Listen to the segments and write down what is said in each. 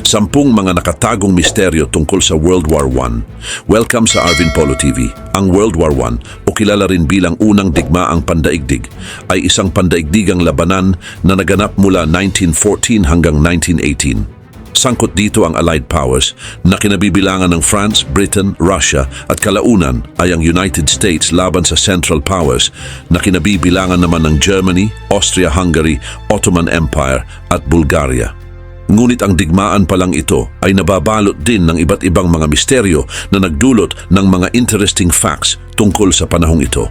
10 mga nakatagong misteryo tungkol sa World War I. Welcome sa Arvin Polo TV. Ang World War I, o kilala rin bilang unang digmaang pandaigdig, ay isang pandaigdigang labanan na naganap mula 1914 hanggang 1918. Sangkot dito ang Allied Powers na kinabibilangan ng France, Britain, Russia at kalaunan ay ang United States laban sa Central Powers na kinabibilangan naman ng Germany, Austria-Hungary, Ottoman Empire at Bulgaria. Ngunit ang digmaan pa lang ito ay nababalot din ng iba't ibang mga misteryo na nagdulot ng mga interesting facts tungkol sa panahong ito.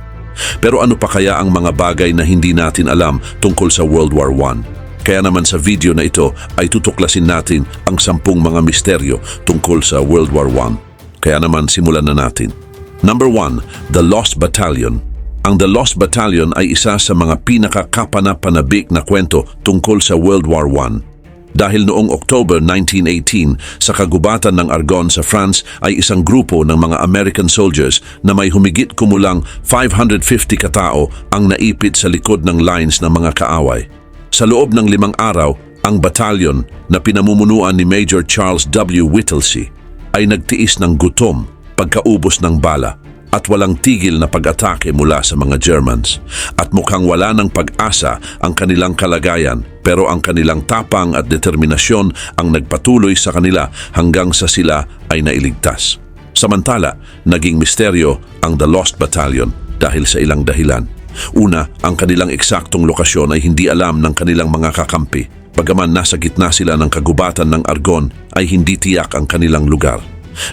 Pero ano pa kaya ang mga bagay na hindi natin alam tungkol sa World War I? Kaya naman sa video na ito ay tutuklasin natin ang 10 mga misteryo tungkol sa World War I. Kaya naman simulan na natin. Number 1, The Lost Battalion. Ang The Lost Battalion ay isa sa mga pinakakapana-panabik na kwento tungkol sa World War I. Dahil noong October 1918 sa kagubatan ng Argonne sa France ay isang grupo ng mga American soldiers na may humigit kumulang 550 katao ang naipit sa likod ng lines ng mga kaaway. Sa loob ng 5 araw, ang batalyon na pinamumunuan ni Major Charles W. Whittlesey ay nagtiis ng gutom, pagkaubos ng bala at walang tigil na pag-atake mula sa mga Germans. At mukhang wala ng pag-asa ang kanilang kalagayan, pero ang kanilang tapang at determinasyon ang nagpatuloy sa kanila hanggang sa sila ay nailigtas. Samantala, naging misteryo ang The Lost Battalion dahil sa ilang dahilan. Una, ang kanilang eksaktong lokasyon ay hindi alam ng kanilang mga kakampi. Bagaman nasa gitna sila ng kagubatan ng Argonne, ay hindi tiyak ang kanilang lugar.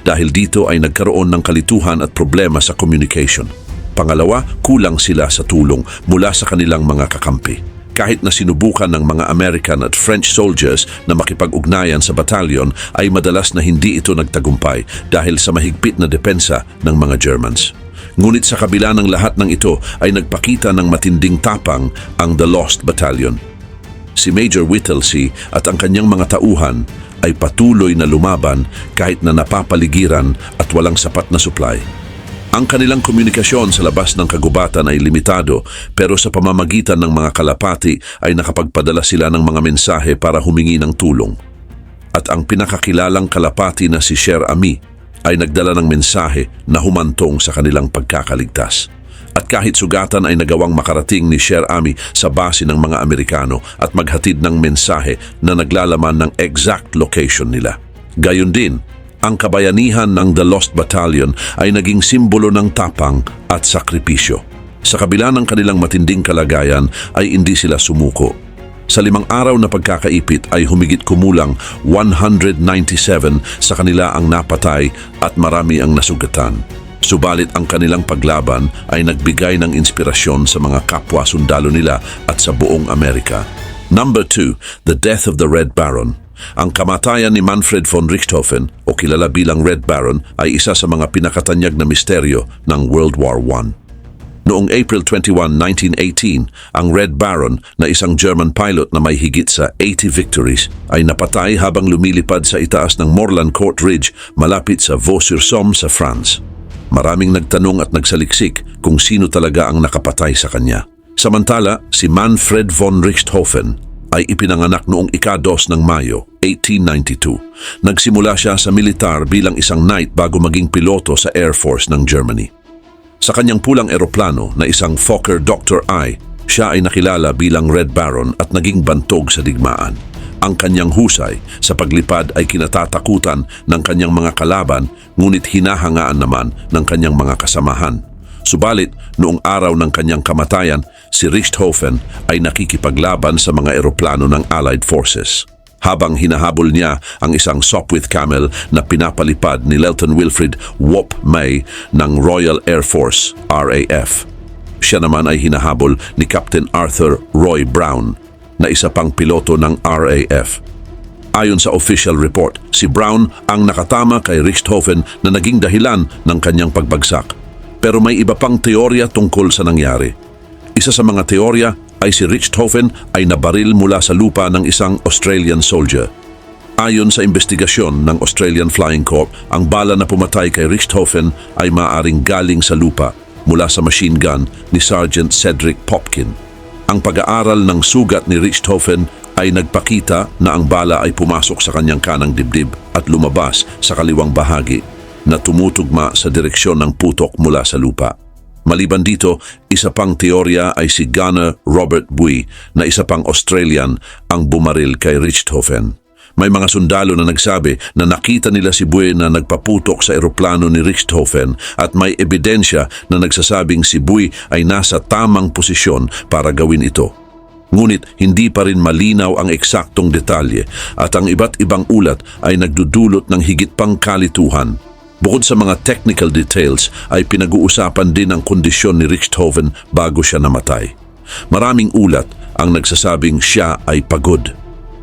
Dahil dito ay nagkaroon ng kalituhan at problema sa communication. Pangalawa, kulang sila sa tulong mula sa kanilang mga kakampi. Kahit na sinubukan ng mga American at French soldiers na makipag-ugnayan sa batalyon, ay madalas na hindi ito nagtagumpay dahil sa mahigpit na depensa ng mga Germans. Ngunit sa kabila ng lahat ng ito ay nagpakita ng matinding tapang ang The Lost Battalion. Si Major Whittlesey at ang kanyang mga tauhan ay patuloy na lumaban kahit na napapaligiran at walang sapat na supply. Ang kanilang komunikasyon sa labas ng kagubatan ay limitado, pero sa pamamagitan ng mga kalapati ay nakapagpadala sila ng mga mensahe para humingi ng tulong. At ang pinakakilalang kalapati na si Cher Ami ay nagdala ng mensahe na humantong sa kanilang pagkakaligtas. At kahit sugatan ay nagawang makarating ni Cher Ami sa base ng mga Amerikano at maghatid ng mensahe na naglalaman ng exact location nila. Gayon din, ang kabayanihan ng The Lost Battalion ay naging simbolo ng tapang at sakripisyo. Sa kabila ng kanilang matinding kalagayan ay hindi sila sumuko. Sa 5 araw na pagkakaipit ay humigit kumulang 197 sa kanila ang napatay at marami ang nasugatan. Subalit ang kanilang paglaban ay nagbigay ng inspirasyon sa mga kapwa sundalo nila at sa buong Amerika. Number 2, The Death of the Red Baron. Ang kamatayan ni Manfred von Richthofen, o kilala bilang Red Baron, ay isa sa mga pinakatanyag na misteryo ng World War I. Noong April 21, 1918, ang Red Baron na isang German pilot na may higit sa 80 victories ay napatay habang lumilipad sa itaas ng Morlancourt Ridge malapit sa Vaux-sur-Somme sa France. Maraming nagtanong at nagsaliksik kung sino talaga ang nakapatay sa kanya. Samantala, si Manfred von Richthofen ay ipinanganak noong ika-2 ng Mayo, 1892. Nagsimula siya sa militar bilang isang knight bago maging piloto sa Air Force ng Germany. Sa kanyang pulang eroplano na isang Fokker Dr. I, siya ay nakilala bilang Red Baron at naging bantog sa digmaan. Ang kanyang husay sa paglipad ay kinatatakutan ng kanyang mga kalaban, ngunit hinahangaan naman ng kanyang mga kasamahan. Subalit, noong araw ng kanyang kamatayan, si Richthofen ay nakikipaglaban sa mga eroplano ng Allied Forces. Habang hinahabol niya ang isang Sopwith Camel na pinapalipad ni Lieutenant Wilfrid Whoop May ng Royal Air Force, RAF. Siya naman ay hinahabol ni Captain Arthur Roy Brown, na isa pang piloto ng RAF. Ayon sa official report, si Brown ang nakatama kay Richthofen na naging dahilan ng kanyang pagbagsak. Pero may iba pang teorya tungkol sa nangyari. Isa sa mga teorya ay si Richthofen ay nabaril mula sa lupa ng isang Australian soldier. Ayon sa investigasyon ng Australian Flying Corps, ang bala na pumatay kay Richthofen ay maaaring galing sa lupa mula sa machine gun ni Sergeant Cedric Popkin. Ang pag-aaral ng sugat ni Richthofen ay nagpakita na ang bala ay pumasok sa kanyang kanang dibdib at lumabas sa kaliwang bahagi na tumutugma sa direksyon ng putok mula sa lupa. Maliban dito, isa pang teorya ay si Gunner Robert Bui na isa pang Australian ang bumaril kay Richthofen. May mga sundalo na nagsabi na nakita nila si Bui na nagpaputok sa eroplano ni Richthofen at may ebidensya na nagsasabing si Bui ay nasa tamang posisyon para gawin ito. Ngunit hindi pa rin malinaw ang eksaktong detalye at ang iba't ibang ulat ay nagdudulot ng higit pang kalituhan. Bukod sa mga technical details ay pinag-uusapan din ang kondisyon ni Richthofen bago siya namatay. Maraming ulat ang nagsasabing siya ay pagod.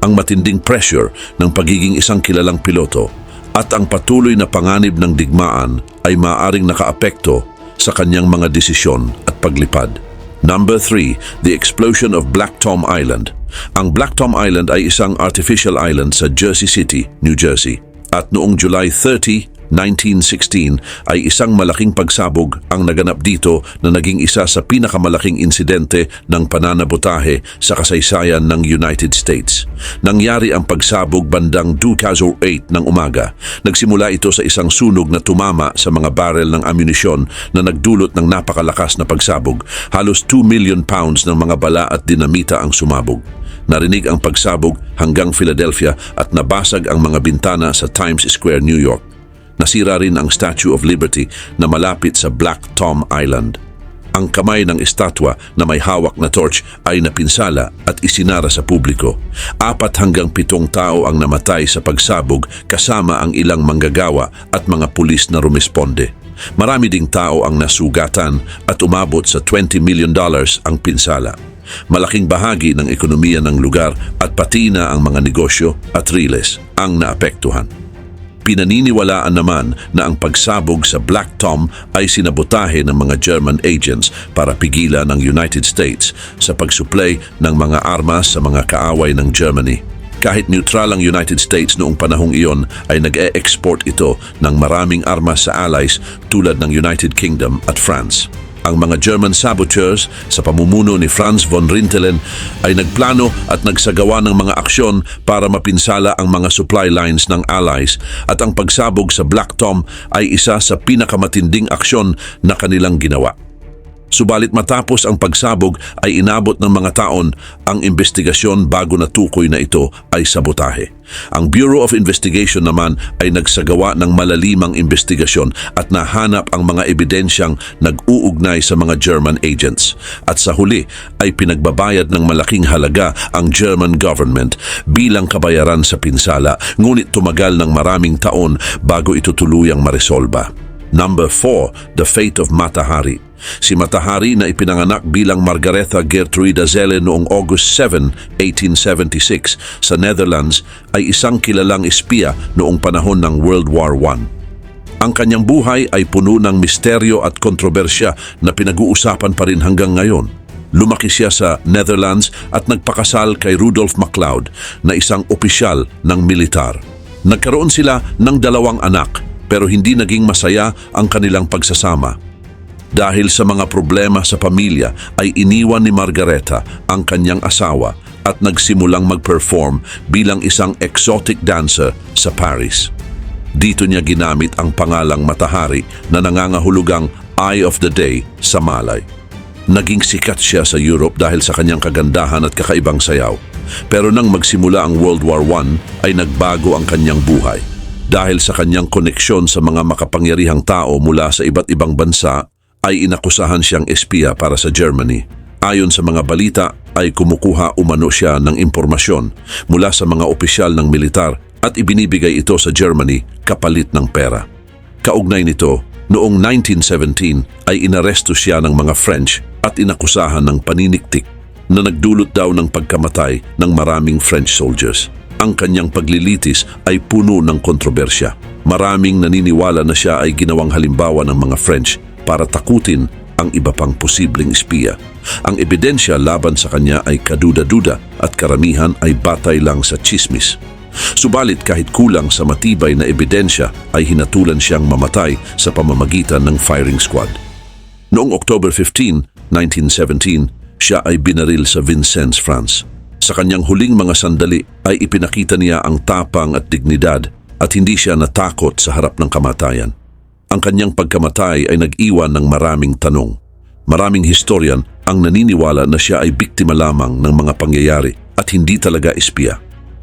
Ang matinding pressure ng pagiging isang kilalang piloto at ang patuloy na panganib ng digmaan ay maaaring nakaapekto sa kanyang mga desisyon at paglipad. Number 3, the explosion of Black Tom Island. Ang Black Tom Island ay isang artificial island sa Jersey City, New Jersey. At noong July 30, 1916 ay isang malaking pagsabog ang naganap dito na naging isa sa pinakamalaking insidente ng pananabotahe sa kasaysayan ng United States. Nangyari ang pagsabog bandang 2:08 ng umaga. Nagsimula ito sa isang sunog na tumama sa mga barrel ng ammunisyon na nagdulot ng napakalakas na pagsabog. Halos 2 million pounds ng mga bala at dinamita ang sumabog. Narinig ang pagsabog hanggang Philadelphia at nabasag ang mga bintana sa Times Square, New York. Nasira rin ang Statue of Liberty na malapit sa Black Tom Island. Ang kamay ng estatwa na may hawak na torch ay napinsala at isinara sa publiko. 4 hanggang 7 tao ang namatay sa pagsabog kasama ang ilang manggagawa at mga pulis na rumisponde. Marami ding tao ang nasugatan at umabot sa $20 million ang pinsala. Malaking bahagi ng ekonomiya ng lugar at pati na ang mga negosyo at riles ang naapektuhan. Pinaniniwalaan naman na ang pagsabog sa Black Tom ay sinabotahe ng mga German agents para pigilan ng United States sa pagsuplay ng mga armas sa mga kaaway ng Germany. Kahit neutral ang United States noong panahong iyon ay nag-e-export ito ng maraming armas sa allies tulad ng United Kingdom at France. Ang mga German saboteurs sa pamumuno ni Franz von Rintelen ay nagplano at nagsagawa ng mga aksyon para mapinsala ang mga supply lines ng Allies at ang pagsabog sa Black Tom ay isa sa pinakamatinding aksyon na kanilang ginawa. Subalit matapos ang pagsabog ay inabot ng mga taon ang investigasyon bago natukoy na ito ay sabotahe. Ang Bureau of Investigation naman ay nagsagawa ng malalimang investigasyon at nahanap ang mga ebidensyang nag-uugnay sa mga German agents. At sa huli ay pinagbabayad ng malaking halaga ang German government bilang kabayaran sa pinsala, ngunit tumagal ng maraming taon bago ito tuluyang maresolba. Number 4, the fate of Mata Hari. Si Mata Hari na ipinanganak bilang Margaretha Gertruida Zelle noong August 7, 1876 sa Netherlands ay isang kilalang espiya noong panahon ng World War I. Ang kanyang buhay ay puno ng misteryo at kontrobersya na pinag-uusapan pa rin hanggang ngayon. Lumaki siya sa Netherlands at nagpakasal kay Rudolf MacLeod na isang opisyal ng militar. Nagkaroon sila ng 2 anak pero hindi naging masaya ang kanilang pagsasama. Dahil sa mga problema sa pamilya ay iniwan ni Margaretha ang kanyang asawa at nagsimulang mag-perform bilang isang exotic dancer sa Paris. Dito niya ginamit ang pangalang Mata Hari na nangangahulugang Eye of the Day sa Malay. Naging sikat siya sa Europe dahil sa kanyang kagandahan at kakaibang sayaw. Pero nang magsimula ang World War I ay nagbago ang kanyang buhay. Dahil sa kanyang koneksyon sa mga makapangyarihang tao mula sa iba't ibang bansa, ay inakusahan siyang espiya para sa Germany. Ayon sa mga balita ay kumukuha umano siya ng impormasyon mula sa mga opisyal ng militar at ibinibigay ito sa Germany kapalit ng pera. Kaugnay nito, noong 1917 ay inaresto siya ng mga French at inakusahan ng paniniktik na nagdulot daw ng pagkamatay ng maraming French soldiers. Ang kanyang paglilitis ay puno ng kontrobersya. Maraming naniniwala na siya ay ginawang halimbawa ng mga French para takutin ang iba pang posibleng espiya. Ang ebidensya laban sa kanya ay kaduda-duda at karamihan ay batay lang sa tsismis. Subalit kahit kulang sa matibay na ebidensya ay hinatulan siyang mamatay sa pamamagitan ng firing squad. Noong October 15, 1917, siya ay binaril sa Vincennes, France. Sa kanyang huling mga sandali ay ipinakita niya ang tapang at dignidad at hindi siya natakot sa harap ng kamatayan. Ang kanyang pagkamatay ay nag-iwan ng maraming tanong. Maraming historian ang naniniwala na siya ay biktima lamang ng mga pangyayari at hindi talaga espiya.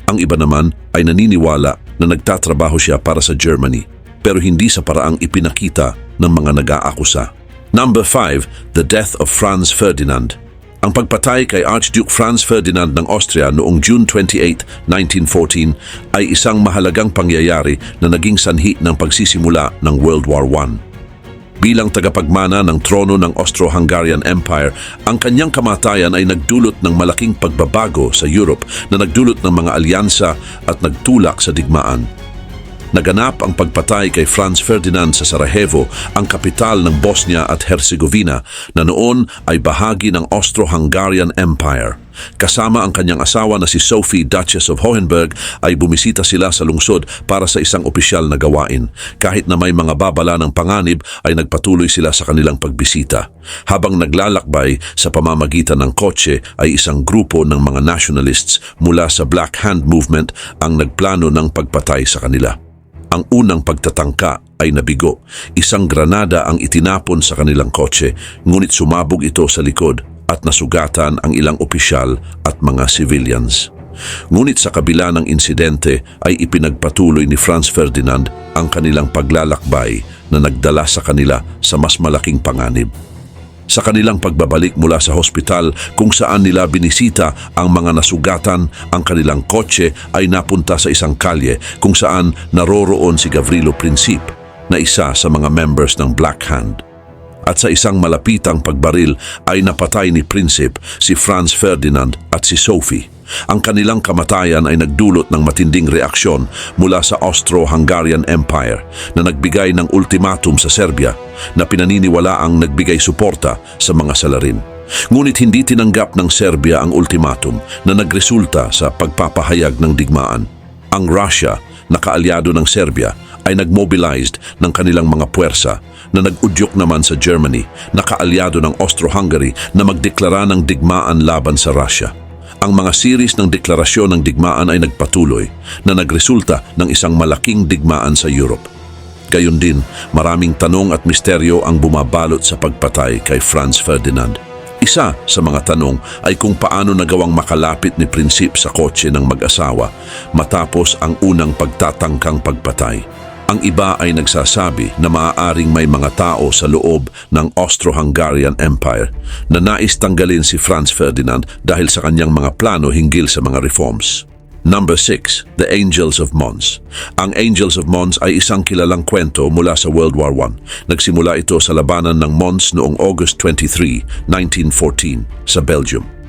Ang iba naman ay naniniwala na nagtatrabaho siya para sa Germany pero hindi sa paraang ipinakita ng mga nag-aakusa. Number 5, the death of Franz Ferdinand. Ang pagpatay kay Archduke Franz Ferdinand ng Austria noong June 28, 1914 ay isang mahalagang pangyayari na naging sanhi ng pagsisimula ng World War I. Bilang tagapagmana ng trono ng Austro-Hungarian Empire, ang kanyang kamatayan ay nagdulot ng malaking pagbabago sa Europe na nagdulot ng mga alyansa at nagtulak sa digmaan. Naganap ang pagpatay kay Franz Ferdinand sa Sarajevo, ang kapital ng Bosnia at Herzegovina na noon ay bahagi ng Austro-Hungarian Empire. Kasama ang kanyang asawa na si Sophie, Duchess of Hohenberg, ay bumisita sila sa lungsod para sa isang opisyal na gawain. Kahit na may mga babala ng panganib ay nagpatuloy sila sa kanilang pagbisita. Habang naglalakbay sa pamamagitan ng kotse ay isang grupo ng mga nationalists mula sa Black Hand Movement ang nagplano ng pagpatay sa kanila. Ang unang pagtatangka ay nabigo. Isang granada ang itinapon sa kanilang kotse, ngunit sumabog ito sa likod at nasugatan ang ilang opisyal at mga civilians. Ngunit sa kabila ng insidente ay ipinagpatuloy ni Franz Ferdinand ang kanilang paglalakbay na nagdala sa kanila sa mas malaking panganib. Sa kanilang pagbabalik mula sa hospital kung saan nila binisita ang mga nasugatan, ang kanilang kotse ay napunta sa isang kalye kung saan naroroon si Gavrilo Princip na isa sa mga members ng Black Hand. At sa isang malapitang pagbaril ay napatay ni Princip si Franz Ferdinand at si Sophie. Ang kanilang kamatayan ay nagdulot ng matinding reaksyon mula sa Austro-Hungarian Empire na nagbigay ng ultimatum sa Serbia na pinaniniwalaang nagbigay suporta sa mga salarin. Ngunit hindi tinanggap ng Serbia ang ultimatum na nagresulta sa pagpapahayag ng digmaan. Ang Russia, na kaalyado ng Serbia, ay nagmobilized ng kanilang mga puwersa na nag-udyok naman sa Germany, na kaalyado ng Austro-Hungary, na magdeklara ng digmaan laban sa Russia. Ang mga series ng deklarasyon ng digmaan ay nagpatuloy na nagresulta ng isang malaking digmaan sa Europe. Gayon din, maraming tanong at misteryo ang bumabalot sa pagpatay kay Franz Ferdinand. Isa sa mga tanong ay kung paano nagawang makalapit ni Princip sa kotse ng mag-asawa matapos ang unang pagtatangkang pagpatay. Ang iba ay nagsasabi na maaaring may mga tao sa loob ng Austro-Hungarian Empire na nais tanggalin si Franz Ferdinand dahil sa kanyang mga plano hinggil sa mga reforms. Number 6, the Angels of Mons. Ang Angels of Mons ay isang kilalang kwento mula sa World War I. Nagsimula ito sa labanan ng Mons noong August 23, 1914 sa Belgium.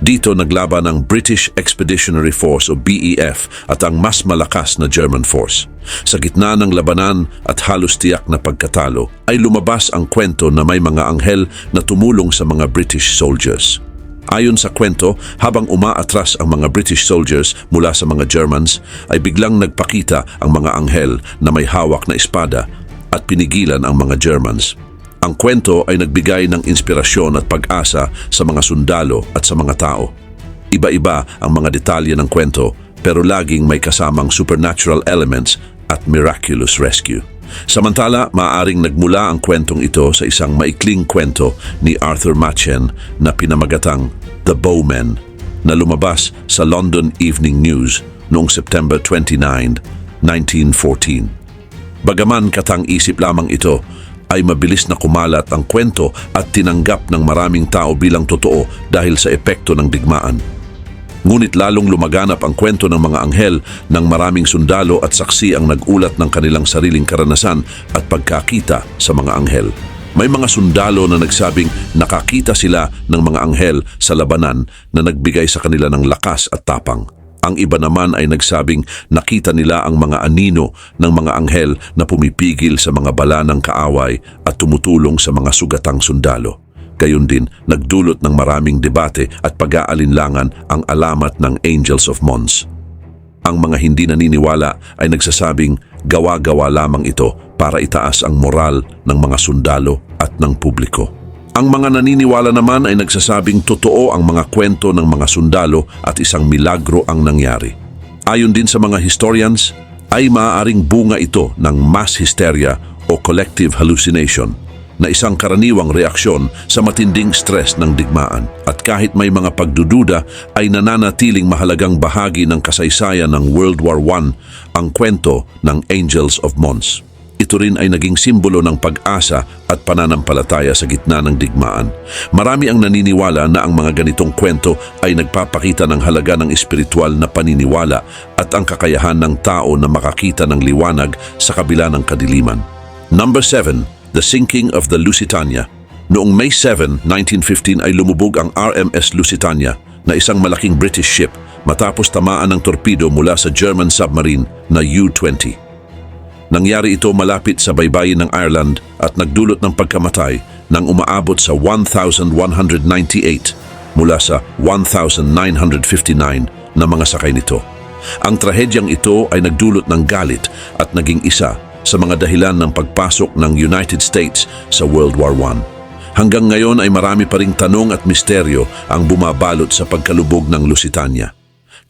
Dito naglaban ang British Expeditionary Force o BEF at ang mas malakas na German force. Sa gitna ng labanan at halos tiyak na pagkatalo ay lumabas ang kwento na may mga anghel na tumulong sa mga British soldiers. Ayon sa kwento, habang umaatras ang mga British soldiers mula sa mga Germans, ay biglang nagpakita ang mga anghel na may hawak na espada at pinigilan ang mga Germans. Ang kwento ay nagbigay ng inspirasyon at pag-asa sa mga sundalo at sa mga tao. Iba-iba ang mga detalye ng kwento pero laging may kasamang supernatural elements at miraculous rescue. Samantala, maaaring nagmula ang kwentong ito sa isang maikling kwento ni Arthur Machen na pinamagatang The Bowmen na lumabas sa London Evening News noong September 29, 1914. Bagaman katang-isip lamang ito, ay mabilis na kumalat ang kwento at tinanggap ng maraming tao bilang totoo dahil sa epekto ng digmaan. Ngunit lalong lumaganap ang kwento ng mga anghel ng maraming sundalo at saksi ang nagulat ng kanilang sariling karanasan at pagkakita sa mga anghel. May mga sundalo na nagsabing nakakita sila ng mga anghel sa labanan na nagbigay sa kanila ng lakas at tapang. Ang iba naman ay nagsabing nakita nila ang mga anino ng mga anghel na pumipigil sa mga bala ng kaaway at tumutulong sa mga sugatang sundalo. Gayon din, nagdulot ng maraming debate at pag-aalinlangan ang alamat ng Angels of Mons. Ang mga hindi naniniwala ay nagsasabing gawa-gawa lamang ito para itaas ang moral ng mga sundalo at ng publiko. Ang mga naniniwala naman ay nagsasabing totoo ang mga kwento ng mga sundalo at isang milagro ang nangyari. Ayon din sa mga historians, ay maaaring bunga ito ng mass hysteria o collective hallucination na isang karaniwang reaksyon sa matinding stress ng digmaan. At kahit may mga pagdududa, ay nananatiling mahalagang bahagi ng kasaysayan ng World War I ang kwento ng Angels of Mons. Ito rin ay naging simbolo ng pag-asa at pananampalataya sa gitna ng digmaan. Marami ang naniniwala na ang mga ganitong kwento ay nagpapakita ng halaga ng espiritual na paniniwala at ang kakayahan ng tao na makakita ng liwanag sa kabila ng kadiliman. Number 7. The Sinking of the Lusitania. Noong May 7, 1915 ay lumubog ang RMS Lusitania na isang malaking British ship matapos tamaan ng torpedo mula sa German submarine na U-20. Nangyari ito malapit sa baybayin ng Ireland at nagdulot ng pagkamatay ng umaabot sa 1,198 mula sa 1,959 na mga sakay nito. Ang trahedyang ito ay nagdulot ng galit at naging isa sa mga dahilan ng pagpasok ng United States sa World War I. Hanggang ngayon ay marami pa ring tanong at misteryo ang bumabalot sa pagkalubog ng Lusitania.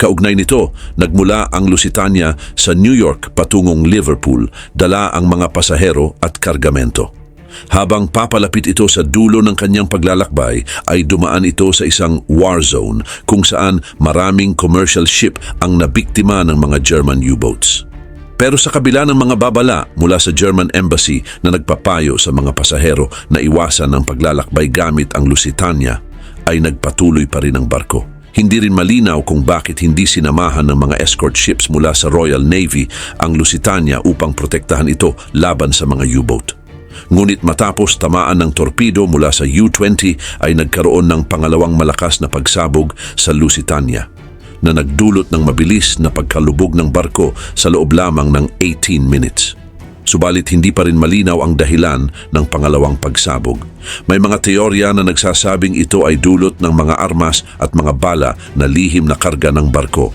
Kaugnay nito, nagmula ang Lusitania sa New York patungong Liverpool, dala ang mga pasahero at kargamento. Habang papalapit ito sa dulo ng kanyang paglalakbay, ay dumaan ito sa isang war zone kung saan maraming commercial ship ang nabiktima ng mga German U-boats. Pero sa kabila ng mga babala mula sa German Embassy na nagpapayo sa mga pasahero na iwasan ang paglalakbay gamit ang Lusitania, ay nagpatuloy pa rin ang barko. Hindi rin malinaw kung bakit hindi sinamahan ng mga escort ships mula sa Royal Navy ang Lusitania upang protektahan ito laban sa mga U-boat. Ngunit matapos tamaan ng torpedo mula sa U-20 ay nagkaroon ng pangalawang malakas na pagsabog sa Lusitania na nagdulot ng mabilis na pagkalubog ng barko sa loob lamang ng 18 minutes. Subalit hindi pa rin malinaw ang dahilan ng pangalawang pagsabog. May mga teorya na nagsasabing ito ay dulot ng mga armas at mga bala na lihim na karga ng barko.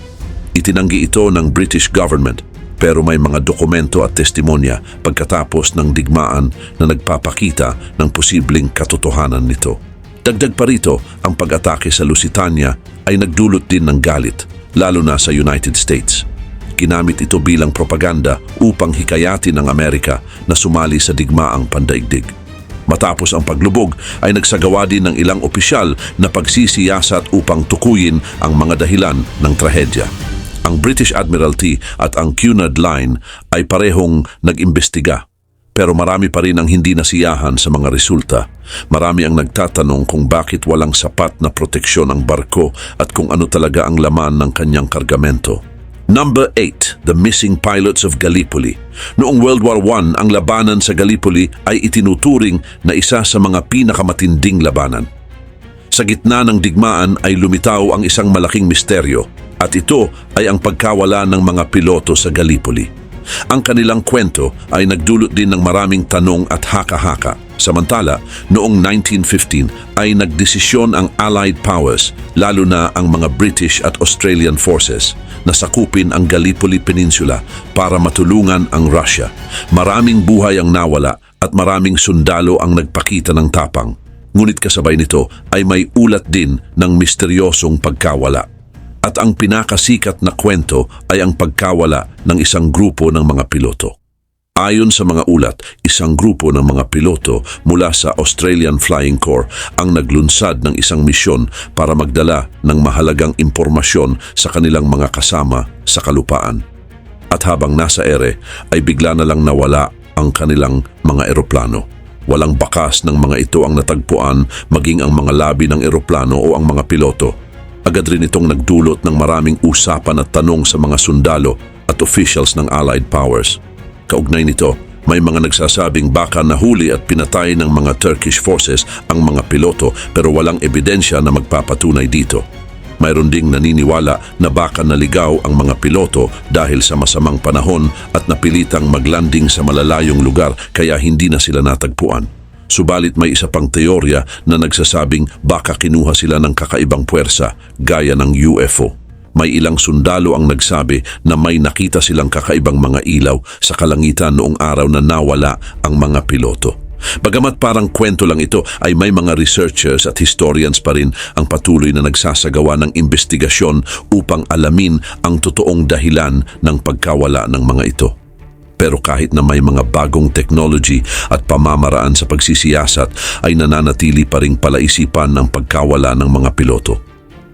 Itinanggi ito ng British government, pero may mga dokumento at testimonya pagkatapos ng digmaan na nagpapakita ng posibleng katotohanan nito. Dagdag pa rito, ang pag-atake sa Lusitania ay nagdulot din ng galit, lalo na sa United States. Ginamit ito bilang propaganda upang hikayatin ng Amerika na sumali sa digmaang pandaigdig. Matapos ang paglubog ay nagsagawa din ng ilang opisyal na pagsisiyasat upang tukuyin ang mga dahilan ng trahedya. Ang British Admiralty at ang Cunard Line ay parehong nag-imbestiga. Pero marami pa rin ang hindi nasiyahan sa mga resulta. Marami ang nagtatanong kung bakit walang sapat na proteksyon ang barko at kung ano talaga ang laman ng kanyang kargamento. Number 8. The Missing Pilots of Gallipoli. Noong World War I, ang labanan sa Gallipoli ay itinuturing na isa sa mga pinakamatinding labanan. Sa gitna ng digmaan ay lumitaw ang isang malaking misteryo at ito ay ang pagkawala ng mga piloto sa Gallipoli. Ang kanilang kwento ay nagdulot din ng maraming tanong at haka-haka. Samantala, noong 1915 ay nagdesisyon ang Allied Powers, lalo na ang mga British at Australian forces, na sakupin ang Gallipoli Peninsula para matulungan ang Russia. Maraming buhay ang nawala at maraming sundalo ang nagpakita ng tapang. Ngunit kasabay nito ay may ulat din ng misteryosong pagkawala. At ang pinakasikat na kwento ay ang pagkawala ng isang grupo ng mga piloto. Ayon sa mga ulat, isang grupo ng mga piloto mula sa Australian Flying Corps ang naglunsad ng isang misyon para magdala ng mahalagang impormasyon sa kanilang mga kasama sa kalupaan. At habang nasa ere, ay bigla na lang nawala ang kanilang mga eroplano. Walang bakas ng mga ito ang natagpuan, maging ang mga labi ng eroplano o ang mga piloto. Agad rin itong nagdulot ng maraming usapan at tanong sa mga sundalo at officials ng Allied Powers. Kaugnay nito, may mga nagsasabing baka nahuli at pinatay ng mga Turkish forces ang mga piloto pero walang ebidensya na magpapatunay dito. Mayroon ding naniniwala na baka naligaw ang mga piloto dahil sa masamang panahon at napilitang maglanding sa malalayong lugar kaya hindi na sila natagpuan. Subalit may isa pang teorya na nagsasabing baka kinuha sila ng kakaibang puwersa gaya ng UFO. May ilang sundalo ang nagsabi na may nakita silang kakaibang mga ilaw sa kalangitan noong araw na nawala ang mga piloto. Bagamat parang kwento lang ito, ay may mga researchers at historians pa rin ang patuloy na nagsasagawa ng investigasyon upang alamin ang totoong dahilan ng pagkawala ng mga ito. Pero kahit na may mga bagong technology at pamamaraan sa pagsisiyasat, ay nananatili pa ring palaisipan ng pagkawala ng mga piloto.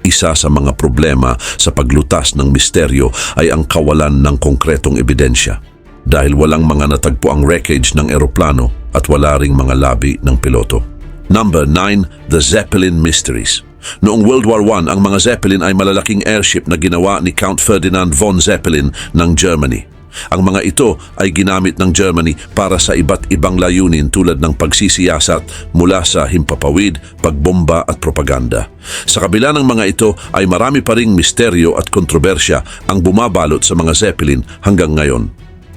Isa sa mga problema sa paglutas ng misteryo ay ang kawalan ng konkretong ebidensya. Dahil walang mga natagpo ang wreckage ng eroplano at wala ring mga labi ng piloto. Number 9, The Zeppelin Mysteries. Noong World War I, ang mga Zeppelin ay malalaking airship na ginawa ni Count Ferdinand von Zeppelin ng Germany. Ang mga ito ay ginamit ng Germany para sa iba't ibang layunin tulad ng pagsisiyasat mula sa himpapawid, pagbomba at propaganda. Sa kabila ng mga ito ay marami pa ring misteryo at kontrobersya ang bumabalot sa mga Zeppelin hanggang ngayon.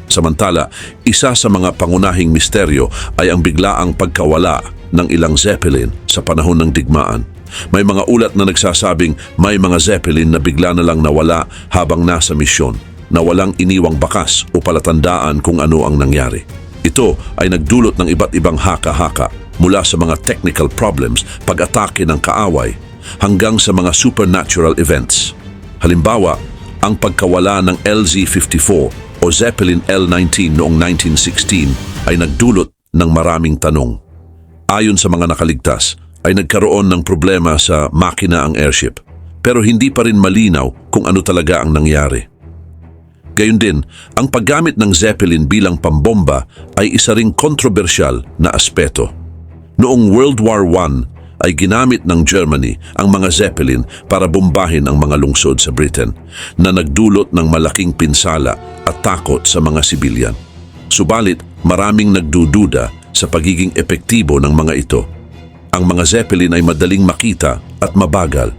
Samantala, isa sa mga pangunahing misteryo ay ang biglaang pagkawala ng ilang Zeppelin sa panahon ng digmaan. May mga ulat na nagsasabing may mga Zeppelin na bigla na lang nawala habang nasa misyon, na walang iniwang bakas o palatandaan kung ano ang nangyari. Ito ay nagdulot ng iba't ibang haka-haka mula sa mga technical problems, pag-atake ng kaaway, hanggang sa mga supernatural events. Halimbawa, ang pagkawala ng LZ-54 o Zeppelin L-19 noong 1916 ay nagdulot ng maraming tanong. Ayon sa mga nakaligtas, ay nagkaroon ng problema sa makina ang airship, pero hindi pa rin malinaw kung ano talaga ang nangyari. Gayun din, ang paggamit ng Zeppelin bilang pambomba ay isa ring kontrobersyal na aspeto. Noong World War I, ay ginamit ng Germany ang mga Zeppelin para bombahin ang mga lungsod sa Britain na nagdulot ng malaking pinsala at takot sa mga sibilyan. Subalit, maraming nagdududa sa pagiging epektibo ng mga ito. Ang mga Zeppelin ay madaling makita at mabagal,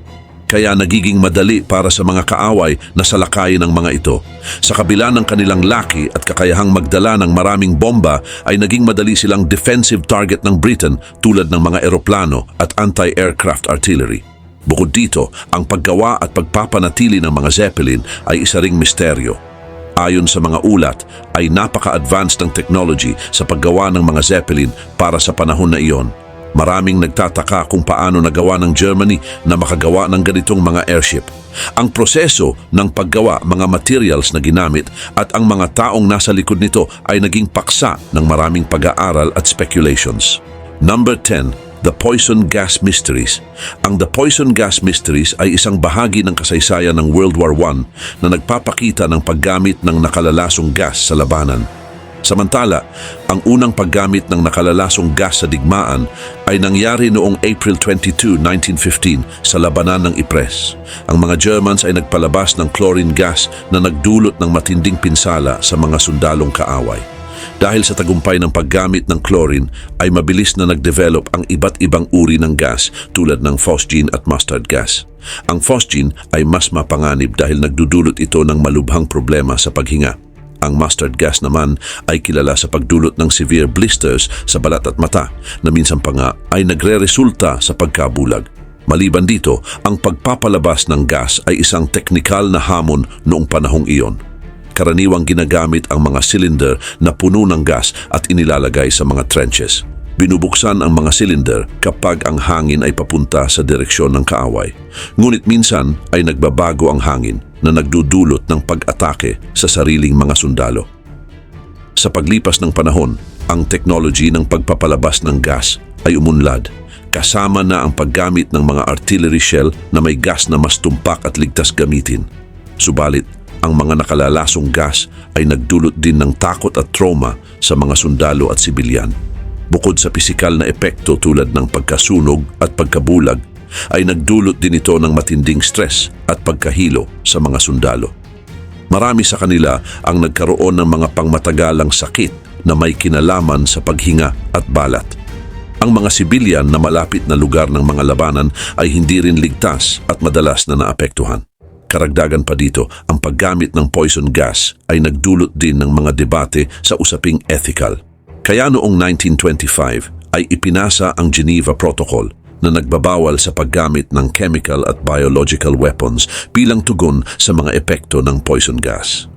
kaya nagiging madali para sa mga kaaway na salakayin ng mga ito. Sa kabila ng kanilang laki at kakayahang magdala ng maraming bomba, ay naging madali silang defensive target ng Britain tulad ng mga eroplano at anti-aircraft artillery. Bukod dito, ang paggawa at pagpapanatili ng mga Zeppelin ay isa ring misteryo. Ayon sa mga ulat, ay napaka-advanced ng technology sa paggawa ng mga Zeppelin para sa panahon na iyon. Maraming nagtataka kung paano nagawa ng Germany na makagawa ng ganitong mga airship. Ang proseso ng paggawa, mga materials na ginamit at ang mga taong nasa likod nito ay naging paksa ng maraming pag-aaral at speculations. Number 10, The Poison Gas Mysteries. Ang The Poison Gas Mysteries ay isang bahagi ng kasaysayan ng World War I na nagpapakita ng paggamit ng nakalalasong gas sa labanan. Samantala, ang unang paggamit ng nakalalasong gas sa digmaan ay nangyari noong April 22, 1915 sa labanan ng Ypres. Ang mga Germans ay nagpalabas ng chlorine gas na nagdulot ng matinding pinsala sa mga sundalong kaaway. Dahil sa tagumpay ng paggamit ng chlorine, ay mabilis na nagdevelop ang iba't ibang uri ng gas tulad ng phosgene at mustard gas. Ang phosgene ay mas mapanganib dahil nagdudulot ito ng malubhang problema sa paghinga. Ang mustard gas naman ay kilala sa pagdulot ng severe blisters sa balat at mata na minsan pa nga ay nagre-resulta sa pagkabulag. Maliban dito, ang pagpapalabas ng gas ay isang teknikal na hamon noong panahong iyon. Karaniwang ginagamit ang mga cylinder na puno ng gas at inilalagay sa mga trenches. Binubuksan ang mga cylinder kapag ang hangin ay papunta sa direksyon ng kaaway. Ngunit minsan ay nagbabago ang hangin na nagdudulot ng pag-atake sa sariling mga sundalo. Sa paglipas ng panahon, ang technology ng pagpapalabas ng gas ay umunlad, kasama na ang paggamit ng mga artillery shell na may gas na mas tumpak at ligtas gamitin. Subalit, ang mga nakalalasong gas ay nagdulot din ng takot at trauma sa mga sundalo at sibilyan. Bukod sa pisikal na epekto tulad ng pagkasunog at pagkabulag, ay nagdulot din ito ng matinding stress at pagkahilo sa mga sundalo. Marami sa kanila ang nagkaroon ng mga pangmatagalang sakit na may kinalaman sa paghinga at balat. Ang mga sibilyan na malapit na lugar ng mga labanan ay hindi rin ligtas at madalas na naapektuhan. Karagdagan pa dito, ang paggamit ng poison gas ay nagdulot din ng mga debate sa usaping ethical. Kaya noong 1925 ay ipinasa ang Geneva Protocol na nagbabawal sa paggamit ng chemical at biological weapons bilang tugon sa mga epekto ng poison gas.